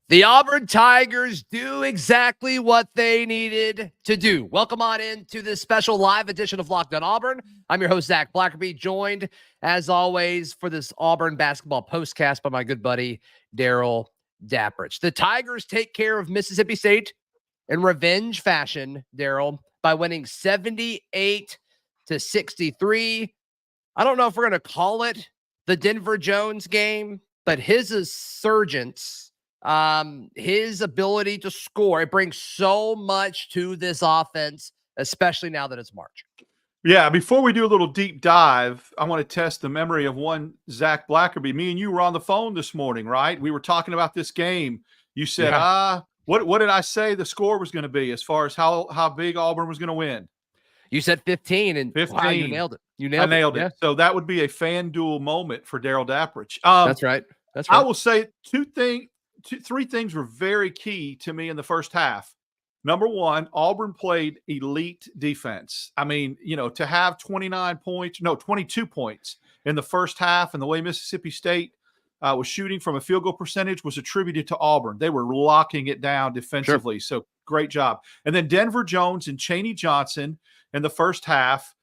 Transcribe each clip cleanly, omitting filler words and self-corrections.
The Auburn Tigers do exactly what they needed to do. Welcome on into this special live edition of Locked On Auburn. I'm your host, Zach Blackerby, joined, as always, for this Auburn basketball postcast by my good buddy, Darrell Dapprich. The Tigers take care of Mississippi State in revenge fashion, Darrell, by winning 78-63. I don't know if we're going to call it the Denver Jones game, but his resurgence, his ability to score, it brings so much to this offense, especially now that it's March. Yeah, before we do a little deep dive, I want to test the memory of one Zach Blackerby. Me and you were on the phone this morning, right? We were talking about this game. You said, what did I say the score was going to be as far as how big Auburn was going to win? You said 15, and 15. Wow, you nailed it. I nailed it. Yeah. So that would be a FanDuel moment for Darrell Dapprich. That's right. I will say three things were very key to me in the first half. Number one, Auburn played elite defense. I mean, to have 22 points in the first half, and the way Mississippi State was shooting from a field goal percentage was attributed to Auburn. They were locking it down defensively. Sure. So great job. And then Denver Jones and Chaney Johnson in the first half,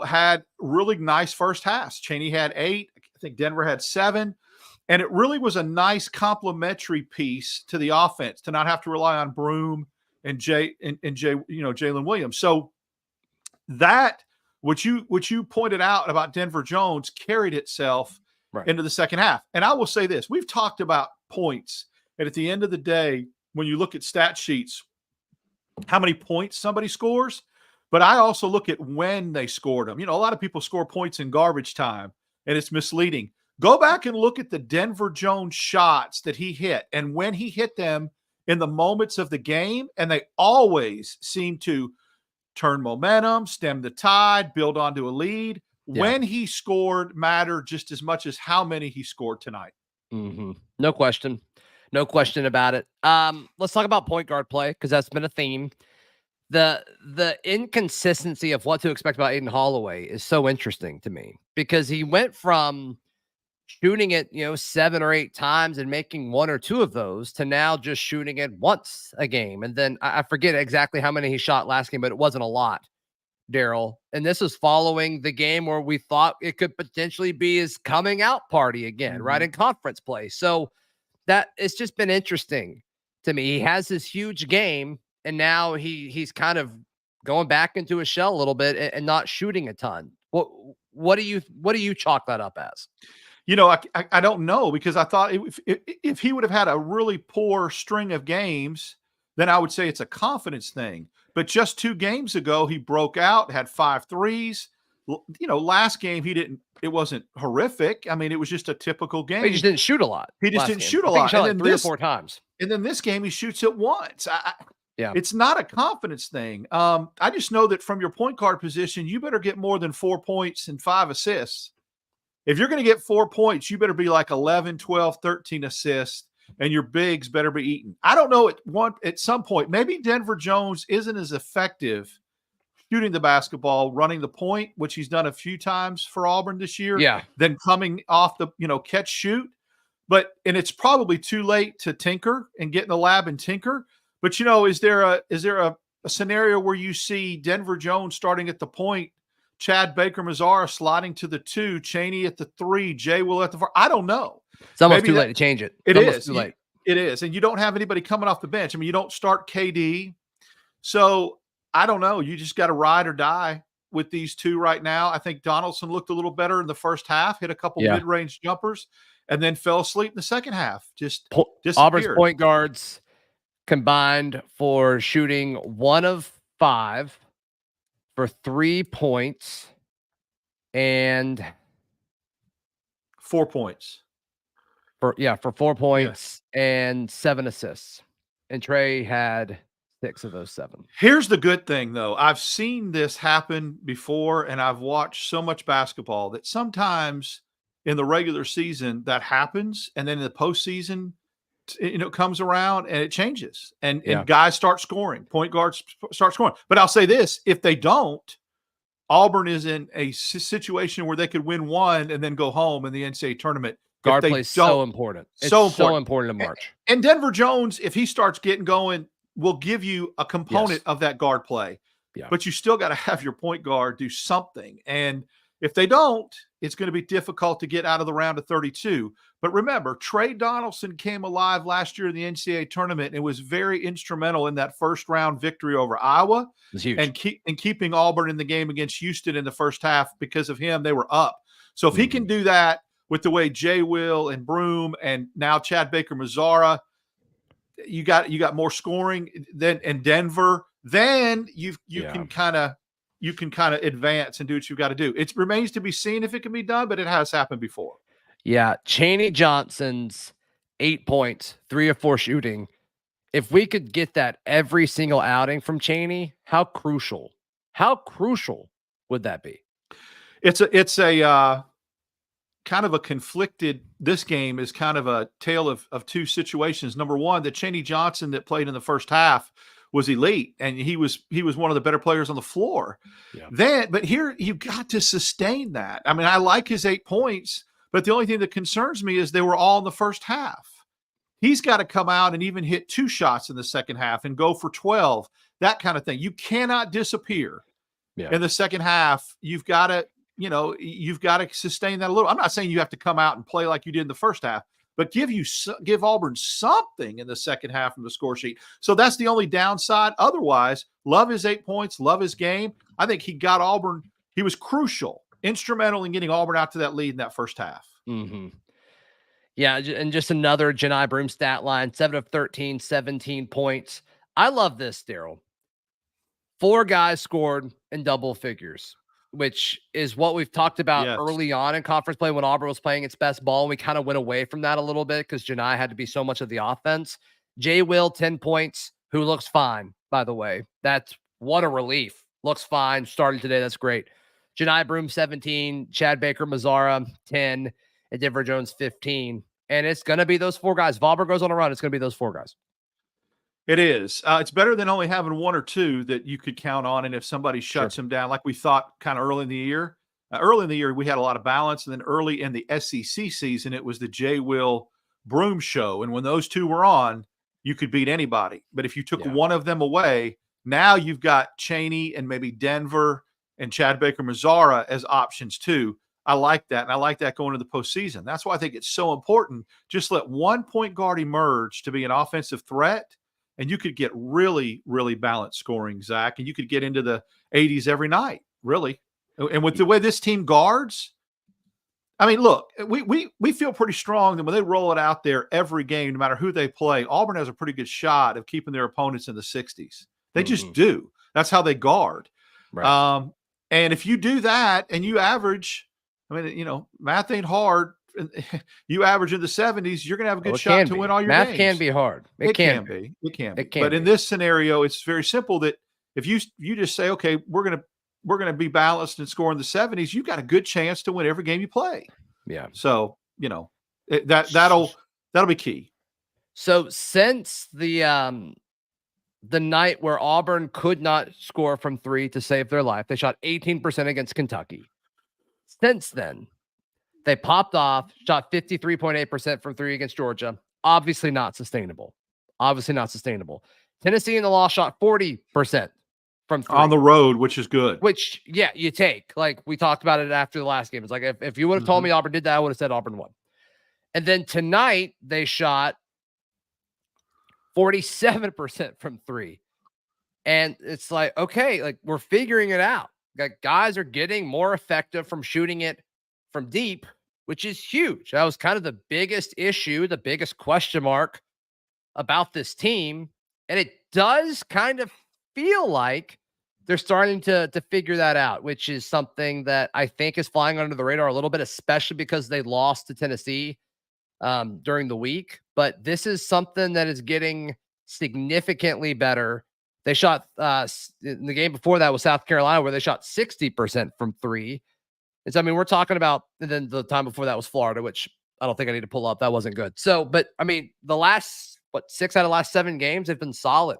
had really nice first halves. Chaney had 8. I think Denver had 7. And it really was a nice complementary piece to the offense to not have to rely on Broome and Jalen Williams. So that what you pointed out about Denver Jones carried itself into the second half. And I will say this: we've talked about points, and at the end of the day, when you look at stat sheets, how many points somebody scores. But I also look at when they scored them. A lot of people score points in garbage time, and it's misleading. Go back and look at the Denver Jones shots that he hit and when he hit them in the moments of the game, and they always seem to turn momentum, stem the tide, build onto a lead. Yeah. When he scored mattered just as much as how many he scored tonight. Mm-hmm. No question. No question about it. Let's talk about point guard play, because that's been a theme. The inconsistency of what to expect about Aiden Holloway is so interesting to me, because he went from shooting it, 7 or 8 times and making 1 or 2 of those to now just shooting it once a game. And then I forget exactly how many he shot last game, but it wasn't a lot, Darrell. And this is following the game where we thought it could potentially be his coming out party again, right, in conference play. So that it's just been interesting to me. He has this huge game, and now he's kind of going back into his shell a little bit and not shooting a ton. What do you chalk that up as? I don't know, because I thought if he would have had a really poor string of games, then I would say it's a confidence thing. But just 2 games ago, he broke out, had 5 threes. Last game it wasn't horrific. I mean, it was just a typical game. He just didn't shoot a lot. He just didn't shoot a lot. He shot like 3 or 4 times. And then this game, he shoots it once. It's not a confidence thing. I just know that from your point guard position, you better get more than 4 points and 5 assists. If you're going to get 4 points, you better be like 11, 12, 13 assists, and your bigs better be eaten. I don't know, at some point, maybe Denver Jones isn't as effective shooting the basketball, running the point, which he's done a few times for Auburn this year, than coming off the, catch shoot. And it's probably too late to tinker and get in the lab and tinker. But, is there a scenario where you see Denver Jones starting at the point, Chad Baker-Mazara sliding to the 2, Chaney at the 3, Jay Will at the 4? I don't know. It's almost too late to change it. It is too late. It is. And you don't have anybody coming off the bench. I mean, you don't start KD. So I don't know. You just got to ride or die with these 2 right now. I think Donaldson looked a little better in the first half, hit a couple mid-range jumpers, and then fell asleep in the second half. Just disappeared. Auburn's point guards combined for shooting 1 of 5 for 3 points and 4 points. For 4 points and 7 assists. And Trey had 6 of those 7. Here's the good thing, though. I've seen this happen before, and I've watched so much basketball that sometimes in the regular season that happens, and then in the postseason, comes around and it changes, and guys start scoring. Point guards start scoring. But I'll say this: if they don't, Auburn is in a situation where they could win 1 and then go home in the NCAA tournament Guard play is so important. It's so important in March. And Denver Jones, if he starts getting going, will give you a component of that guard play. Yeah. But you still got to have your point guard do something. And if they don't, it's going to be difficult to get out of the round of 32. But remember, Trey Donaldson came alive last year in the NCAA tournament and was very instrumental in that first round victory over Iowa. It was huge. And keeping Auburn in the game against Houston in the first half. Because of him, they were up. So if he can do that with the way Jay Will and Broom and now Chad Baker-Mazara, you got more scoring than in Denver. Then you can kind of advance and do what you've got to do. It remains to be seen if it can be done, but it has happened before. Yeah, Chaney Johnson's 8 points, 3 of 4 shooting. If we could get that every single outing from Chaney, how crucial would that be? It's a kind of a conflicted. This game is kind of a tale of two situations. Number one, the Chaney Johnson that played in the first half was elite, and he was one of the better players on the floor. Yeah. But here you've got to sustain that. I mean, I like his 8 points, but the only thing that concerns me is they were all in the first half. He's got to come out and even hit 2 shots in the second half and go for 12, that kind of thing. You cannot disappear in the second half. You've got to sustain that a little. I'm not saying you have to come out and play like you did in the first half, but give Auburn something in the second half from the score sheet. So that's the only downside. Otherwise, love his 8 points, love his game. I think he got Auburn. He was crucial, instrumental in getting Auburn out to that lead in that first half. Mm-hmm. Yeah, and just another Johni Broome stat line, 7 of 13, 17 points. I love this, Darrell. 4 guys scored in double figures, which is what we've talked about early on in conference play when Auburn was playing its best ball. And we kind of went away from that a little bit because Johni had to be so much of the offense. Jay Will, 10 points, who looks fine, by the way. That's what a relief. Looks fine. Started today. That's great. Johni Broome, 17. Chad Baker-Mazara, 10. And Denver Jones, 15. And it's going to be those 4 guys. If Auburn goes on a run, it's going to be those 4 guys. It is. It's better than only having 1 or 2 that you could count on. And if somebody shuts him down, like we thought kind of early in the year, we had a lot of balance. And then early in the SEC season, it was the Jay Will Broome show. And when those 2 were on, you could beat anybody. But if you took one of them away, now you've got Chaney and maybe Denver and Chad Baker-Mazara as options too. I like that. And I like that going into the postseason. That's why I think it's so important. Just let one point guard emerge to be an offensive threat, and you could get really, really balanced scoring, Zach, and you could get into the 80s every night, really. And with the way this team guards, I mean, look, we feel pretty strong that when they roll it out there every game, no matter who they play, Auburn has a pretty good shot of keeping their opponents in the 60s. They just do. That's how they guard. Right. And if you do that and you average, I mean, math ain't hard. You average in the 70s, you're going to have a good shot to win all your games. Math can be hard. It can be. It can be. But in this scenario, it's very simple that if you just say, okay, we're going to be balanced and score in the 70s, you've got a good chance to win every game you play. Yeah. So, that'll be key. So since the night where Auburn could not score from 3 to save their life, they shot 18% against Kentucky. Since then, they popped off, shot 53.8% from 3 against Georgia. Obviously not sustainable. Tennessee in the loss shot 40% from 3. On the road, which is good. Which, you take. Like, we talked about it after the last game. It's like, if you would have told me Auburn did that, I would have said Auburn won. And then tonight, they shot 47% from 3. And it's like, okay, like, we're figuring it out. Like, guys are getting more effective from shooting it from deep, which is huge. That was kind of the biggest issue, the biggest question mark about this team. And it does kind of feel like they're starting to figure that out, which is something that I think is flying under the radar a little bit, especially because they lost to Tennessee during the week. But this is something that is getting significantly better. They shot in the game before that was South Carolina, where they shot 60% from 3. And so, I mean, we're talking about, and then the time before that was Florida, which I don't think I need to pull up. That wasn't good. So, but I mean, the last, 6 out of the last 7 games have been solid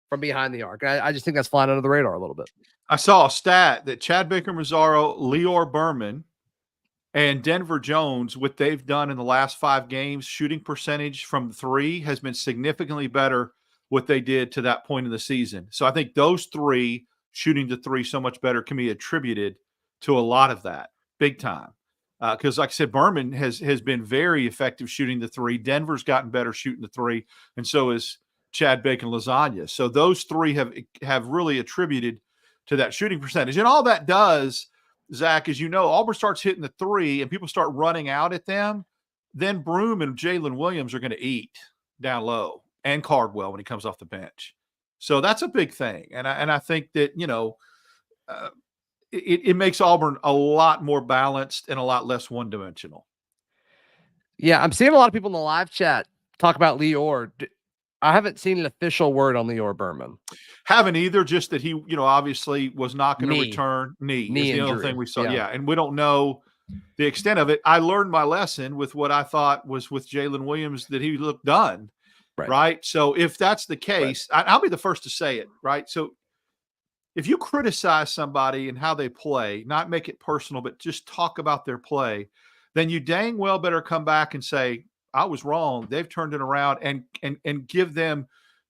from behind the arc. I just think that's flying under the radar a little bit. I saw a stat that Chad Baker-Mazara, Lior Berman, And Denver Jones, what they've done in the last 5 games, shooting percentage from 3 has been significantly better what they did to that point in the season. So I think those 3 shooting the 3 so much better can be attributed to a lot of that, big time. Because like I said, Berman has been very effective shooting the 3. Denver's gotten better shooting the 3, and so is Chad Bacon Lasagna. So those 3 have really attributed to that shooting percentage. And all that does, Zach, as you know, Auburn starts hitting the 3 and people start running out at them, then Broome and Jalen Williams are going to eat down low, and Cardwell when he comes off the bench. So that's a big thing. And I think that, it makes Auburn a lot more balanced and a lot less one-dimensional. Yeah, I'm seeing a lot of people in the live chat talk about Lior. I haven't seen an official word on Lior Berman. Haven't either, just that he, obviously was not going to return. Knee is the only thing we saw. Yeah, and we don't know the extent of it. I learned my lesson with what I thought was with Jalen Williams, that he looked done, right? So if that's the case, I'll be the first to say it, right? So if you criticize somebody and how they play, not make it personal, but just talk about their play, then you dang well better come back and say, I was wrong. They've turned it around, and give them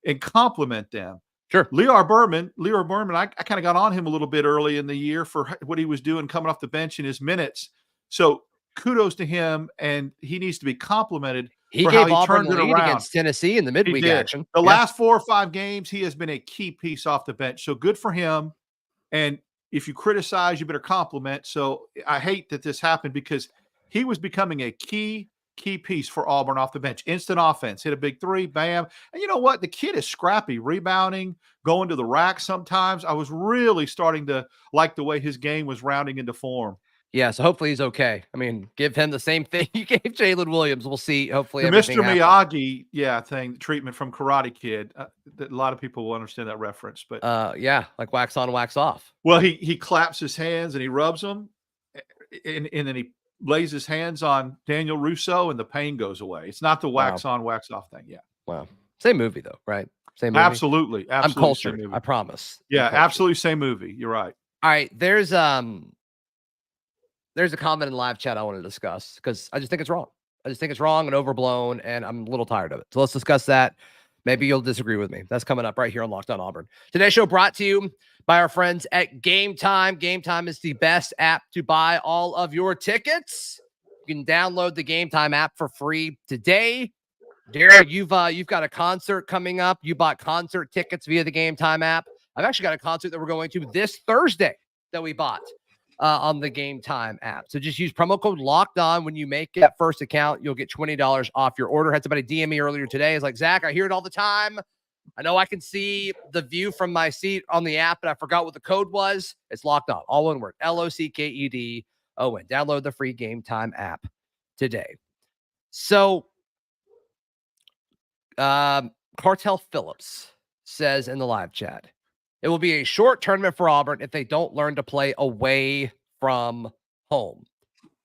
and compliment them. Sure. Lior Berman, I kind of got on him a little bit early in the year for what he was doing coming off the bench in his minutes. So kudos to him, and he needs to be complimented for how he turned it around against Tennessee in the midweek action. The last 4 or 5 games, he has been a key piece off the bench. So good for him. And if you criticize, you better compliment. So I hate that this happened, because he was becoming a key piece for Auburn off the bench. Instant offense, hit a big 3, bam. And you know what? The kid is scrappy, rebounding, going to the rack sometimes. I was really starting to like the way his game was rounding into form. Yeah, so hopefully he's okay. I mean, give him the same thing you gave Jalen Williams. We'll see. Hopefully, the Mr. Miyagi, thing, treatment from Karate Kid. That a lot of people will understand that reference, but like wax on, wax off. Well, he claps his hands and he rubs them, and then he lays his hands on Daniel Russo, and the pain goes away. It's not the wax on, wax off thing. Yeah. Wow. Same movie though, right? Same movie. Absolutely. I'm cultured. I promise. Yeah, absolutely same movie. You're right. All right. There's a comment in the live chat I want to discuss, because I just think it's wrong. I just think it's wrong and overblown, and I'm a little tired of it. So let's discuss that. Maybe you'll disagree with me. That's coming up right here on Locked On Auburn. Today's show brought to you by our friends at Game Time. Game Time is the best app to buy all of your tickets. You can download the Game Time app for free today. Darrell, you've got a concert coming up. You bought concert tickets via the Game Time app. I've actually got a concert that we're going to this Thursday that we bought on the Game Time app. So just use promo code Locked On when you make that first account. You'll get $20 off your order. Had somebody DM me earlier today. It's like, Zach, I hear it all the time. I know I can see the view from my seat on the app, but I forgot what the code was. It's Locked On, all one word, LOCKEDON. Download the free Game Time app today. So Cartel Phillips says in the live chat, it will be a short tournament for Auburn if they don't learn to play away from home.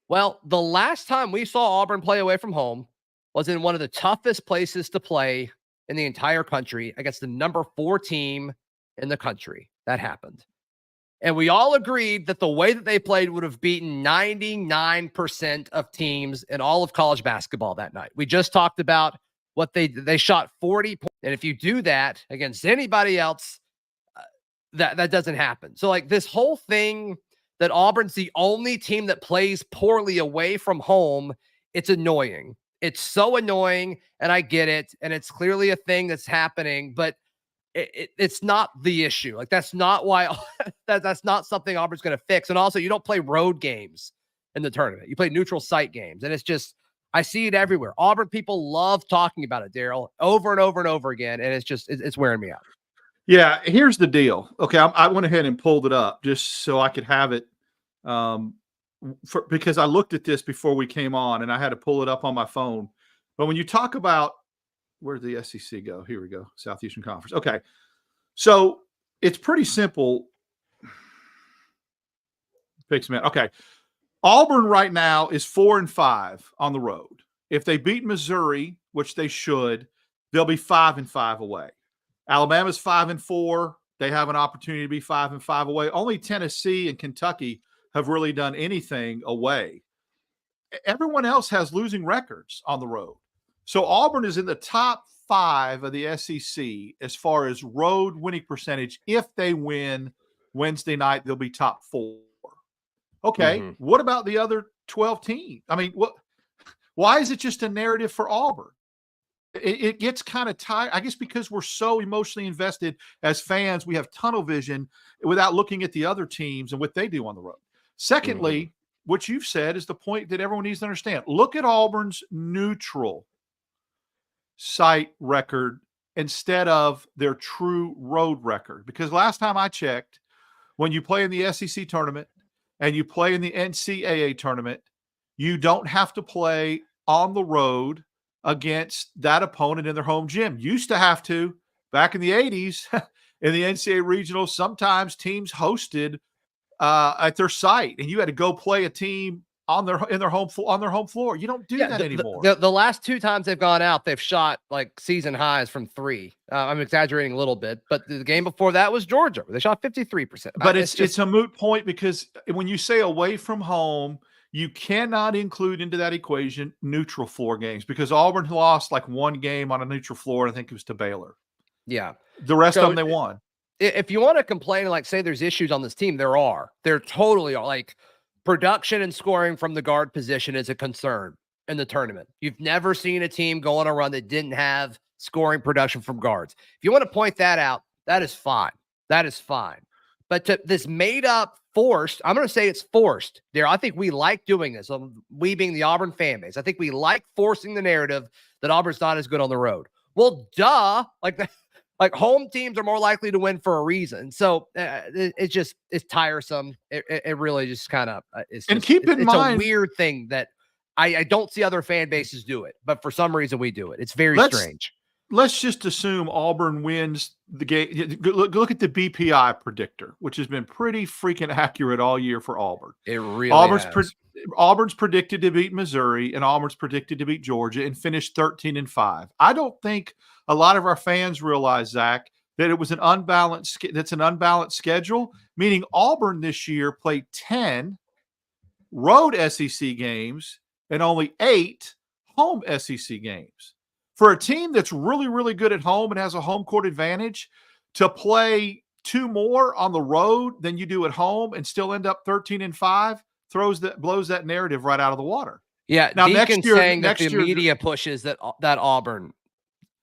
Well, the last time we saw Auburn play away from home was in one of the toughest places to play in the entire country against the number 4 team in the country. That happened. And we all agreed that the way that they played would have beaten 99% of teams in all of college basketball that night. We just talked about what they shot 40 points. And if you do that against anybody else, that doesn't happen. So like this whole thing that Auburn's the only team that plays poorly away from home, it's annoying. It's so annoying, and I get it. And it's clearly a thing that's happening, but it's not the issue. Like that's not why that's not something Auburn's going to fix. And also you don't play road games in the tournament. You play neutral site games. And it's just, I see it everywhere. Auburn people love talking about it, Darrell, over and over and over again. And it's just, it's wearing me out. Yeah, here's the deal. Okay, I went ahead and pulled it up just so I could have it, because I looked at this before we came on, and I had to pull it up on my phone. But when you talk about, where did the SEC go? Here we go, Southeastern Conference. Okay, so it's pretty simple. Fix me. Okay, Auburn right now is 4-5 on the road. If they beat Missouri, which they should, they'll be 5-5 away. Alabama's 5-4. They have an opportunity to be 5-5 away. Only Tennessee and Kentucky have really done anything away. everyone else has losing records on the road. So Auburn is in the top 5 of the SEC as far as road winning percentage. If they win Wednesday night, they'll be top 4. Okay, what about the other 12 teams? I mean, why is it just a narrative for Auburn? It gets kind of tired, I guess, because we're so emotionally invested as fans. We have tunnel vision without looking at the other teams and what they do on the road. Secondly, what you've said is the point that everyone needs to understand. Look at Auburn's neutral site record instead of their true road record. Because last time I checked, when you play in the SEC tournament and you play in the NCAA tournament, you don't have to play on the road against that opponent in their home gym. Used to have to back in the 80s in the NCAA regional. Sometimes teams hosted at their site, and you had to go play a team on their home floor. You don't do that anymore. The last 2 times they've gone out, they've shot like season highs from 3. I'm exaggerating a little bit, but the game before that was Georgia, where they shot 53%. But it's a moot point, because when you say away from home, you cannot include into that equation neutral floor games, because Auburn lost like 1 game on a neutral floor. I think it was to Baylor. Yeah. The rest of them they won. If you want to complain, like say there's issues on this team, there totally are. Like production and scoring from the guard position is a concern in the tournament. You've never seen a team go on a run that didn't have scoring production from guards. If you want to point that out, that is fine. That is fine. But to this made up forced, I'm going to say it's forced. There, I think we like doing this. We being the Auburn fan base, I think we like forcing the narrative that Auburn's not as good on the road. Well, duh. Like home teams are more likely to win for a reason. So it's tiresome. It really just kind of it's a weird thing that I don't see other fan bases do it, but for some reason we do it. It's very strange. Let's just assume Auburn wins the game. Look at the BPI predictor, which has been pretty freaking accurate all year for Auburn. It really has. Auburn's predicted to beat Missouri, and Auburn's predicted to beat Georgia and finish 13-5. I don't think a lot of our fans realize, Zach, that it was an unbalanced schedule, meaning Auburn this year played 10 road SEC games and only 8 home SEC games. For a team that's really, really good at home and has a home court advantage, to play 2 more on the road than you do at home and still end up 13-5 blows that narrative right out of the water. Yeah, now Deacon's saying that the media pushes that Auburn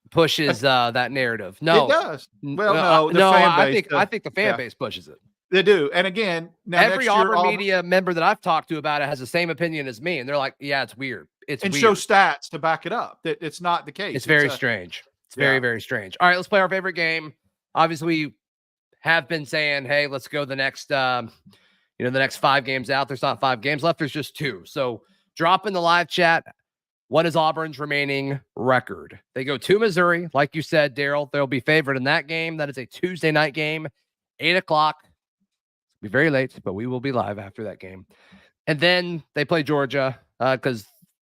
pushes that narrative. No, it does. Well, no, I think the fan base pushes it. They do. And again, now every Auburn media member that I've talked to about it has the same opinion as me, and they're like, "Yeah, it's weird. It's weird." Show stats to back it up that it's not the case. It's very strange. It's very, very strange. All right, let's play our favorite game. Obviously, we have been saying, "Hey, let's go the next." The next 5 games out. There's not 5 games left. There's just 2. So drop in the live chat. What is Auburn's remaining record? They go to Missouri. Like you said, Darrell, they'll be favored in that game. That is a Tuesday night game, 8 o'clock. It'll be very late, but we will be live after that game. And then they play Georgia because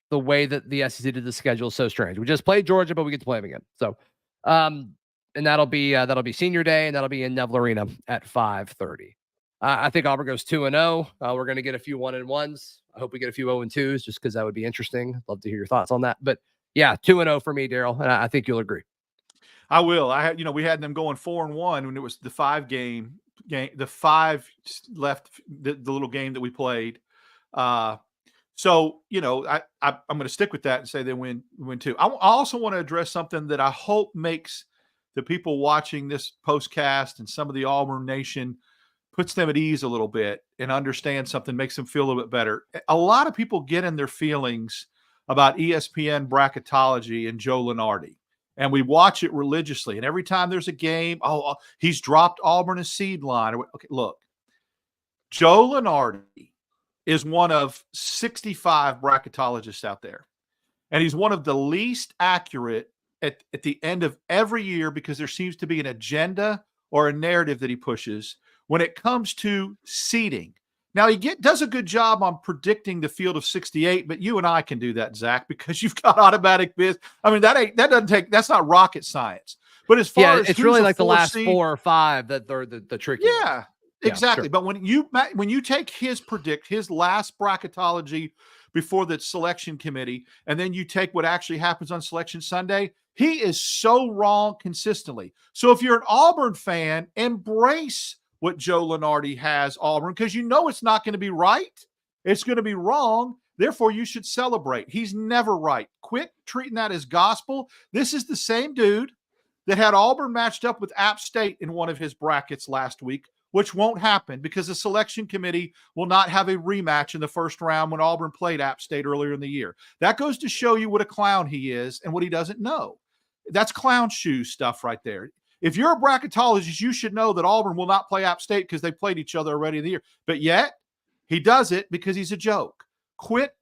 the way that the SEC did the schedule is so strange. We just played Georgia, but we get to play them again. So, and that'll be senior day, and that'll be in Neville Arena at 5:30. I think Auburn goes 2-0. We're going to get a few 1-1s. I hope we get a few 0-2s just because that would be interesting. Love to hear your thoughts on that. But yeah, 2-0 for me, Darrell, and I think you'll agree. I will. We had them going 4-1 when it was the 5 game, the 5 left, the little game that we played. I'm going to stick with that and say they win 2. I also want to address something that I hope makes the people watching this postcast and some of the Auburn Nation puts them at ease a little bit and understand something, makes them feel a little bit better. A lot of people get in their feelings about ESPN bracketology and Joe Lunardi, and we watch it religiously. And every time there's a game, he's dropped Auburn a seed line. Okay, look, Joe Lunardi is one of 65 bracketologists out there, and he's one of the least accurate at the end of every year because there seems to be an agenda or a narrative that he pushes when it comes to seeding. Now, he does a good job on predicting the field of 68, but you and I can do that, Zach, because you've got automatic biz. I mean, that's not rocket science. But as far as it's really like the last 4 or 5 that they're the tricky. Yeah, exactly. Sure. But when you take his last bracketology before the selection committee, and then you take what actually happens on Selection Sunday, he is so wrong consistently. So if you're an Auburn fan, embrace what Joe Lunardi has Auburn, because you know it's not going to be right. It's going to be wrong. Therefore, you should celebrate. He's never right. Quit treating that as gospel. This is the same dude that had Auburn matched up with App State in one of his brackets last week, which won't happen because the selection committee will not have a rematch in the first round when Auburn played App State earlier in the year. That goes to show you what a clown he is and what he doesn't know. That's clown shoe stuff right there. If you're a bracketologist, you should know that Auburn will not play App State because they played each other already in the year. But yet, he does it because he's a joke. Quit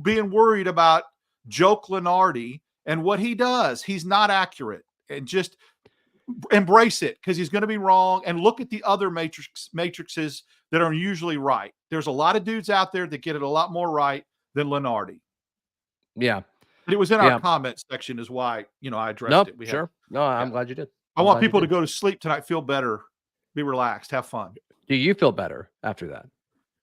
being worried about Joke Lunardi and what he does. He's not accurate. And just embrace it because he's going to be wrong. And look at the other matrices that are usually right. There's a lot of dudes out there that get it a lot more right than Lunardi. Yeah. But it was in our comment section is why, I addressed it. Sure. I'm glad you did. I want people to go to sleep tonight, feel better, be relaxed, have fun. Do you feel better after that?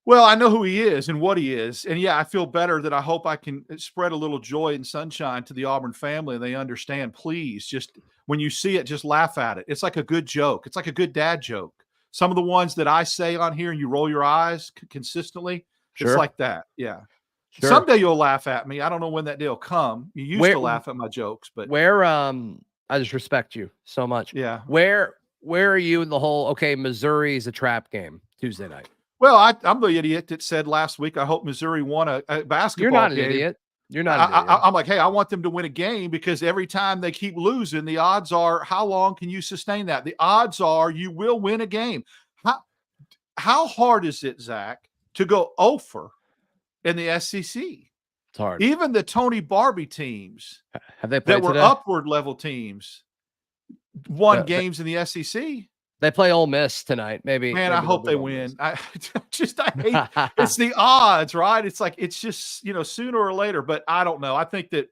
Well, I know who he is and what he is. And yeah, I feel better that I hope I can spread a little joy and sunshine to the Auburn family. And they understand, please, just when you see it, just laugh at it. It's like a good joke. It's like a good dad joke. Some of the ones that I say on here and you roll your eyes consistently, it's like that. Yeah. Sure. Someday you'll laugh at me. I don't know when that day will come. You used to laugh at my jokes, but I just respect you so much. Yeah. Where are you in the whole, Missouri is a trap game Tuesday night? Well, I'm the idiot that said last week, I hope Missouri won a basketball game. You're not an idiot. You're not an idiot. I'm like, hey, I want them to win a game because every time they keep losing, the odds are, how long can you sustain that? The odds are you will win a game. How hard is it, Zach, to go over in the SEC? It's hard. Even the Tony Barbie teams have they played that were today? Upward level teams won games in the SEC. They play Ole Miss tonight. Maybe. Man, I hope they win. I hate it's the odds, right? It's like, it's just, sooner or later, but I don't know. I think that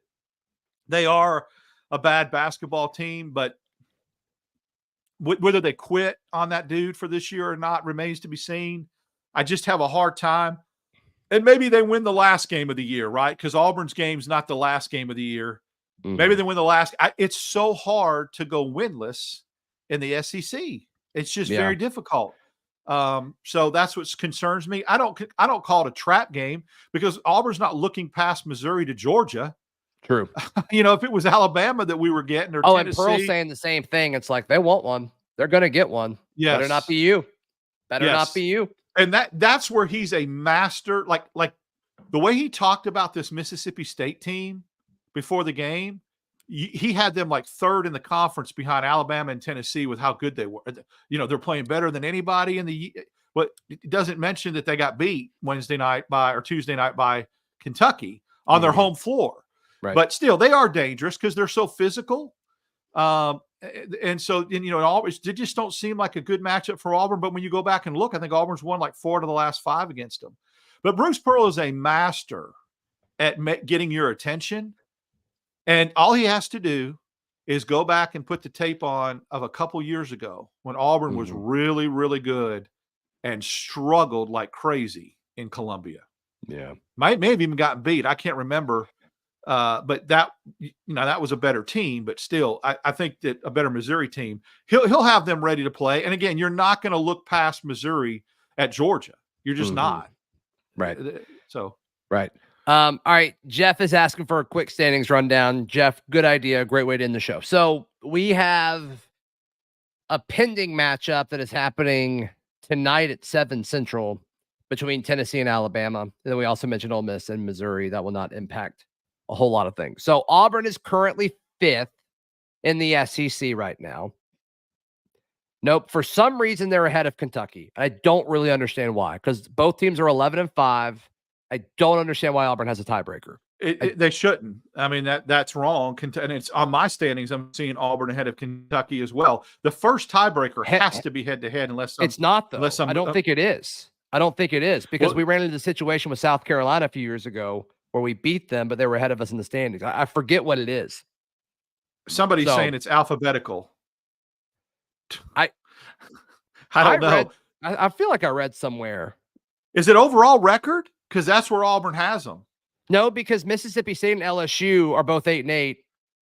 they are a bad basketball team, but whether they quit on that dude for this year or not remains to be seen. I just have a hard time. And maybe they win the last game of the year, right? Because Auburn's game's not the last game of the year. Mm-hmm. Maybe they win the last. It's so hard to go winless in the SEC. It's just very difficult. So that's what concerns me. I don't call it a trap game because Auburn's not looking past Missouri to Georgia. True. If it was Alabama that we were getting, or Tennessee. And Pearl's saying the same thing. It's like they want one. They're going to get one. Yes. Better not be you. Better not be you. And that's where he's a master. Like the way he talked about this Mississippi State team before the game. He had them like third in the conference behind Alabama and Tennessee with how good they were. They're playing better than anybody in the. But it doesn't mention that they got beat Tuesday night by Kentucky on their home floor. Right. But still, they are dangerous because they're so physical. And so, always they just don't seem like a good matchup for Auburn. But when you go back and look, I think Auburn's won like 4 of the last 5 against them. But Bruce Pearl is a master at getting your attention. And all he has to do is go back and put the tape on of a couple years ago when Auburn was really, really good and struggled like crazy in Columbia. Yeah. May have even gotten beat. I can't remember. But that was a better team, but still, I think that a better Missouri team, he'll have them ready to play. And again, you're not going to look past Missouri at Georgia. You're just not. Right. So, right. All right. Jeff is asking for a quick standings rundown. Jeff, good idea. Great way to end the show. So we have a pending matchup that is happening tonight at 7 Central between Tennessee and Alabama. And then we also mentioned Ole Miss and Missouri. That will not impact a whole lot of things. So Auburn is currently 5th in the SEC right now. Nope. For some reason, they're ahead of Kentucky. I don't really understand why, because both teams are 11-5. I don't understand why Auburn has a tiebreaker. They shouldn't. I mean, that's wrong. And it's on my standings. I'm seeing Auburn ahead of Kentucky as well. The first tiebreaker has to be head-to-head unless it's not, though. I don't think it is. I don't think it is because we ran into the situation with South Carolina a few years ago where we beat them, but they were ahead of us in the standings. I forget what it is. Somebody's saying it's alphabetical. I don't know. I feel like I read somewhere. Is it overall record? Because that's where Auburn has them. No, because Mississippi State and LSU are both 8-8,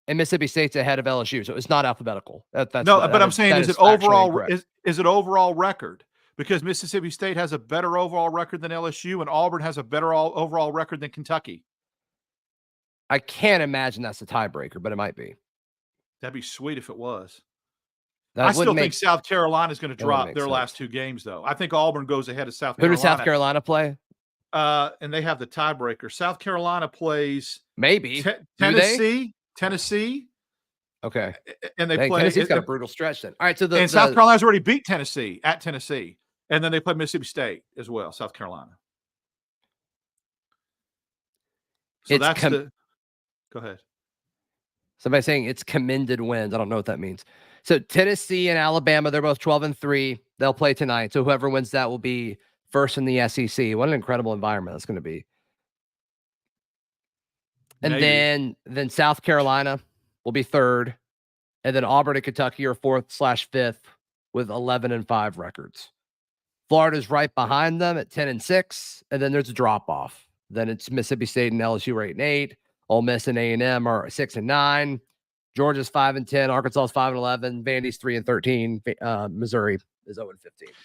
and Mississippi State's ahead of LSU, so it's not alphabetical. But I'm saying, is it overall? Is it overall record? Because Mississippi State has a better overall record than LSU, and Auburn has a better overall record than Kentucky. I can't imagine that's a tiebreaker, but it might be. That'd be sweet if it was. I still think South Carolina is going to drop their last 2 games, though. I think Auburn goes ahead of South Carolina. Who does South Carolina play? And they have the tiebreaker. South Carolina plays maybe Tennessee. Okay, and they play. Tennessee's got a brutal stretch then. All right, so South Carolina's already beat Tennessee at Tennessee, and then they play Mississippi State as well. South Carolina. So go ahead. Somebody saying it's commended wins. I don't know what that means. So Tennessee and Alabama, they're both 12-3. They'll play tonight. So whoever wins that will be first in the SEC. What an incredible environment that's going to be. And then South Carolina will be third. And then Auburn and Kentucky are 4th/5th with 11-5 records. Florida's right behind them at 10-6. And then there's a drop off. Then it's Mississippi State and LSU are 8-8. Ole Miss and A&M are 6-9. Georgia's 5-10. Arkansas's 5-11. Vandy's 3-13. Missouri is 0-15.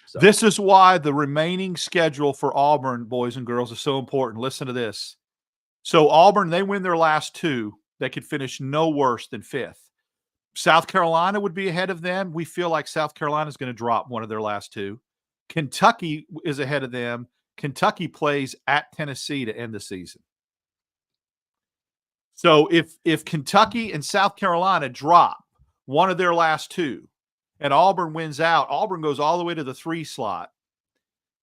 So this is why the remaining schedule for Auburn, boys and girls, is so important. Listen to this. So Auburn, they win their last 2. They could finish no worse than 5th. South Carolina would be ahead of them. We feel like South Carolina is going to drop one of their last 2. Kentucky is ahead of them. Kentucky plays at Tennessee to end the season. So if Kentucky and South Carolina drop one of their last 2 and Auburn wins out, Auburn goes all the way to the 3 slot.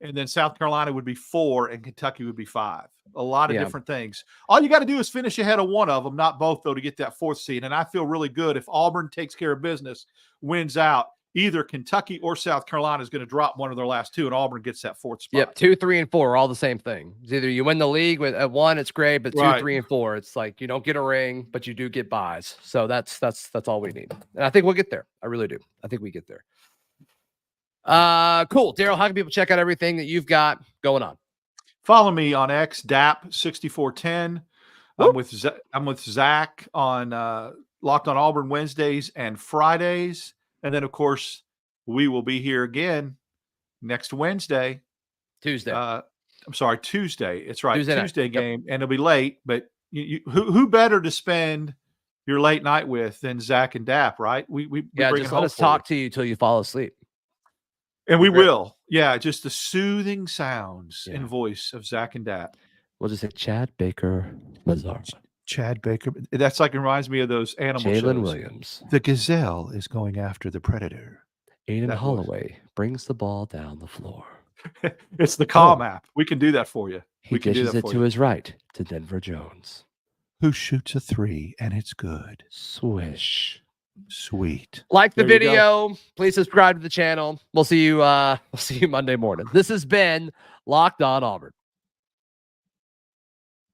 And then South Carolina would be 4 and Kentucky would be 5. A lot of different things. All you got to do is finish ahead of one of them, not both, though, to get that 4th seed. And I feel really good if Auburn takes care of business, wins out. Either Kentucky or South Carolina is going to drop one of their last 2, and Auburn gets that 4th spot. Yep, 2, 3, and 4 are all the same thing. It's either you win the league at 1, it's great, but 2, 3, and 4, it's like you don't get a ring, but you do get buys. So that's all we need, and I think we'll get there. I really do. I think we get there. Cool, Darrell. How can people check out everything that you've got going on? Follow me on X, Dap6410. I'm with Zach on Locked On Auburn Wednesdays and Fridays. And then, of course, we will be here again next Wednesday. Tuesday. Tuesday. It's right. Tuesday game. And it'll be late. But who better to spend your late night with than Zach and Dap, right? We just let us talk to you till you fall asleep. And we will. Yeah, just the soothing sounds and voice of Zach and Dap. We'll just say Chad Baker Mazar. Chad Baker. That's like, it reminds me of those animal shows. Jalen Williams. The gazelle is going after the predator. Aiden Holloway brings the ball down the floor. It's the Calm app. We can do that for you. He dishes it to his right to Denver Jones, who shoots a 3 and it's good. Swish. Sweet. Like the video. Please subscribe to the channel. We'll see you Monday morning. This has been Locked On Auburn.